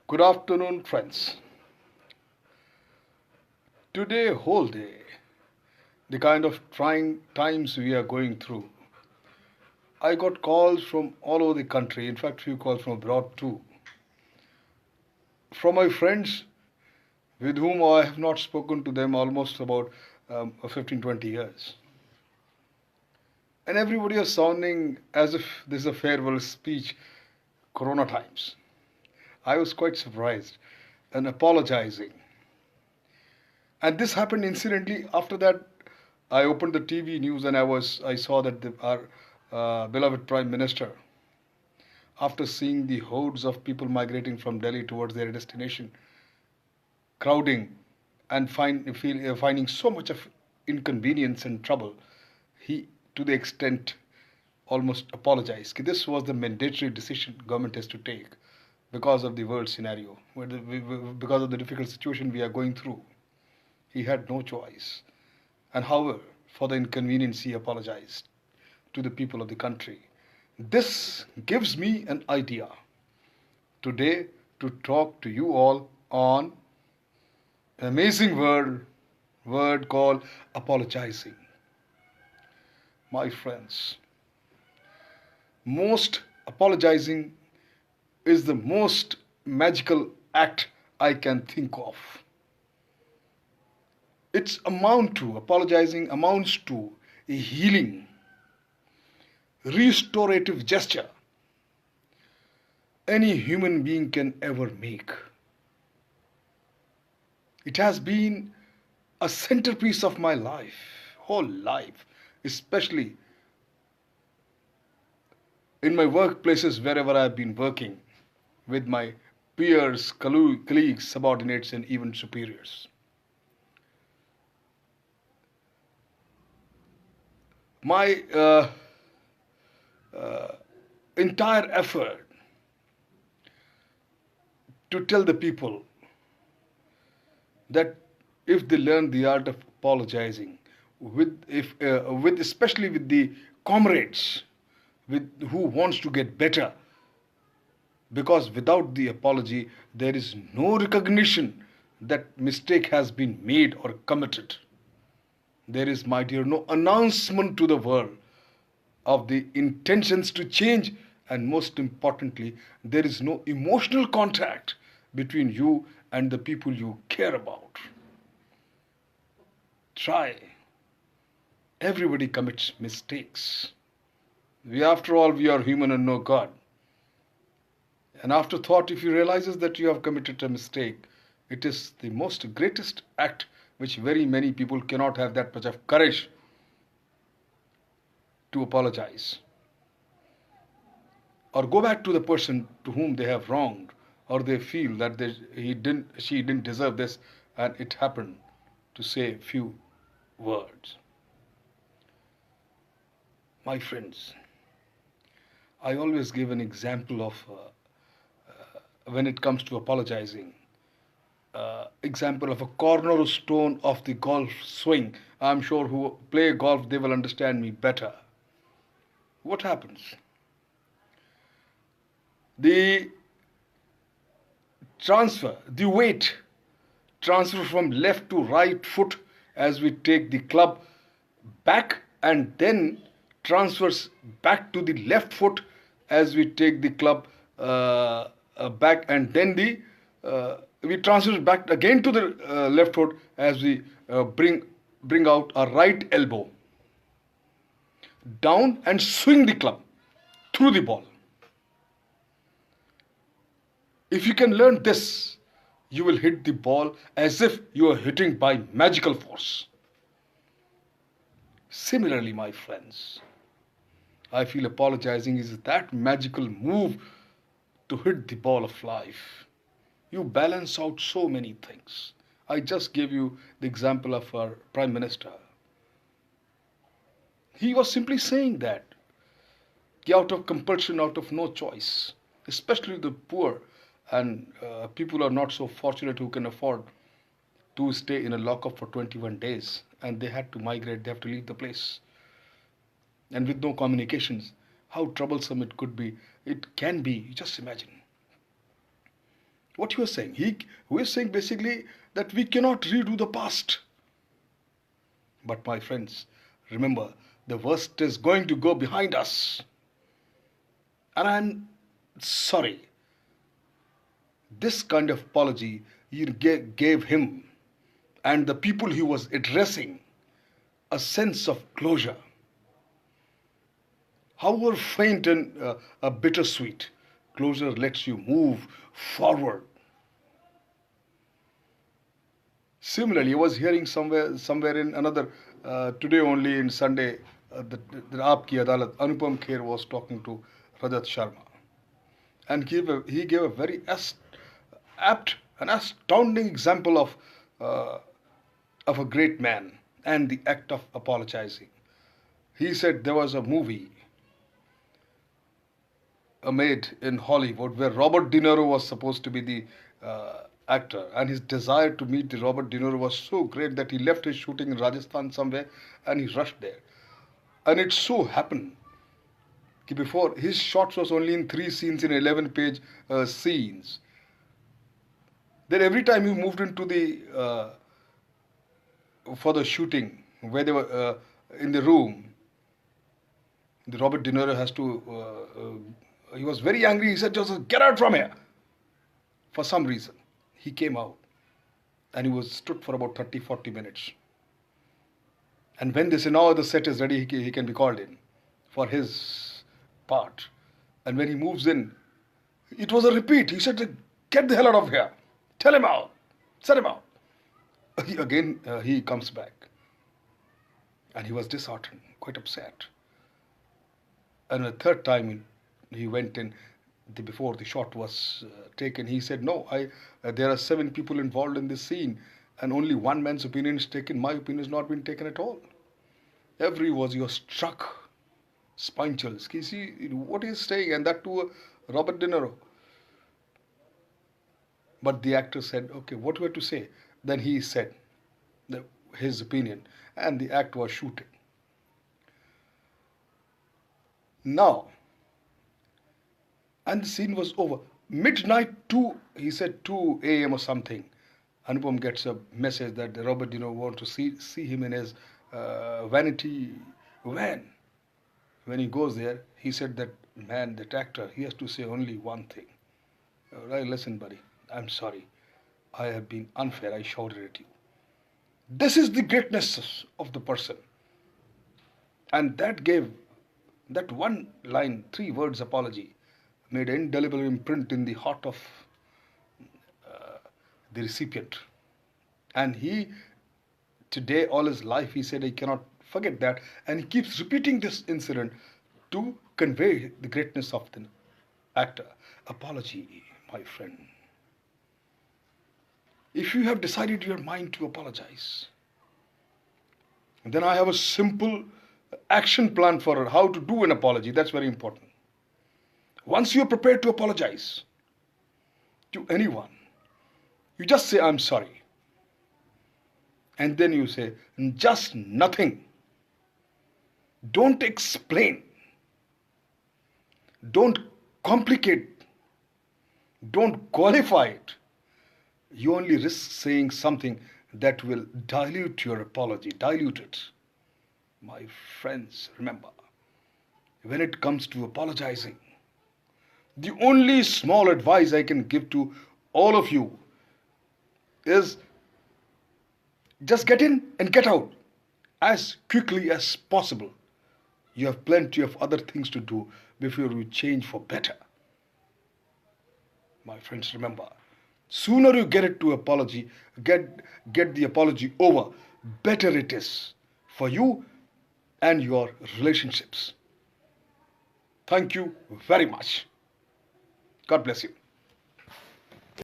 Good afternoon, friends. Today, whole day, the kind of trying times we are going through, I got calls from all over the country, in fact, few calls from abroad too, from my friends with whom I have not spoken to them almost about 15, 20 years. And everybody is sounding as if this is a farewell speech, Corona times. I was quite surprised and apologizing. And this happened incidentally. After that, I opened the TV news and I saw that our beloved Prime Minister, after seeing the hordes of people migrating from Delhi towards their destination, crowding and finding so much of inconvenience and trouble, he, to the extent, almost apologized. This was the mandatory decision government has to take because of the world scenario, because of the difficult situation we are going through. He had no choice. And however, for the inconvenience, he apologized to the people of the country. This gives me an idea today to talk to you all on an amazing word called apologizing. My friends, most apologizing is the most magical act I can think of. Apologizing amounts to a healing, restorative gesture any human being can ever make. It has been a centerpiece of my whole life, especially in my workplaces wherever I have been working with my peers, colleagues, subordinates, and even superiors. My entire effort to tell the people that if they learn the art of apologizing, with especially with the comrades who wants to get better, because without the apology there is no recognition that mistake has been made or committed. There is, my dear, no announcement to the world of the intentions to change, and most importantly, there is no emotional contact between you and the people you care about. Try. Everybody commits mistakes. After all, we are human and no God. And after thought, if you realizes that you have committed a mistake, it is the most greatest act which very many people cannot have that much of courage to apologize or go back to the person to whom they have wronged, or they feel that she didn't deserve this and it happened, to say a few words. My friends, I always give an example of when it comes to apologizing. Example of a cornerstone of the golf swing. I'm sure who play golf, they will understand me better. What happens? The weight transfer from left to right foot as we take the club back, and then transfers back to the left foot as we take the club back, and then we transfer back again to the left foot as we bring out our right elbow down and swing the club through the ball. If you can learn this, you will hit the ball as if you are hitting by magical force. Similarly, my friends, I feel apologizing is that magical move to hit the ball of life. You balance out so many things. I just gave you the example of our Prime Minister. He was simply saying that out of compulsion, out of no choice, especially the poor and people are not so fortunate who can afford to stay in a lockup for 21 days, and they had to migrate, they have to leave the place. And with no communications, how troublesome it can be, just imagine. What he was saying? He was saying basically that we cannot redo the past. But my friends, remember, the worst is going to go behind us. And I'm sorry. This kind of apology you gave him and the people he was addressing a sense of closure. However faint and bittersweet, closure lets you move forward. Similarly, I was hearing somewhere in another, today only in Sunday, the Aapki Adalat, Anupam Kher was talking to Rajat Sharma. And he gave a very apt and astounding example of a great man and the act of apologizing. He said there was a movie made in Hollywood where Robert De Niro was supposed to be the actor, and his desire to meet the Robert De Niro was so great that he left his shooting in Rajasthan somewhere and he rushed there. And it so happened that before his shots was only in 3 scenes in 11-page scenes. Then every time he moved into the for the shooting where they were in the room, the Robert De Niro has to. He was very angry. He said, "Just get out from here." For some reason, he came out, and he was stood for about 30-40 minutes. And when they say now the set is ready, he can be called in for his part. And when he moves in, it was a repeat. He said, "Get the hell out of here. Tell him out. Set him out." Again, he comes back. And he was disheartened, quite upset. And the third time he went in, before the shot was taken, he said, "No, there are 7 people involved in this scene, and only one man's opinion is taken. My opinion has not been taken at all." He was struck, spine chills. You see what he's saying, and that to Robert De Niro. But the actor said, "Okay, what do I have to say?" Then he said his opinion, and the act was shooting. Now, and the scene was over. Midnight, he said 2 a.m. or something, Anupam gets a message that Robert De Niro wants to see him in his vanity van. When he goes there, he said that man, that actor, he has to say only one thing. Right, listen, buddy, I'm sorry. I have been unfair. I shouted at you. This is the greatness of the person. And that one line, 3 words apology, made an indelible imprint in the heart of the recipient. And he, today, all his life, he said he cannot forget that. And he keeps repeating this incident to convey the greatness of the actor. Apology, my friend. If you have decided your mind to apologize, then I have a simple action plan for how to do an apology. That's very important. Once you are prepared to apologize to anyone, you just say, "I'm sorry." And then you say, "Just nothing." Don't explain. Don't complicate. Don't qualify it. You only risk saying something that will dilute your apology, dilute it. My friends, remember, when it comes to apologizing, the only small advice I can give to all of you is just get in and get out as quickly as possible. You have plenty of other things to do before you change for better. My friends, remember, sooner you get it to apology, get the apology over, better it is for you and your relationships. Thank you very much. God bless you.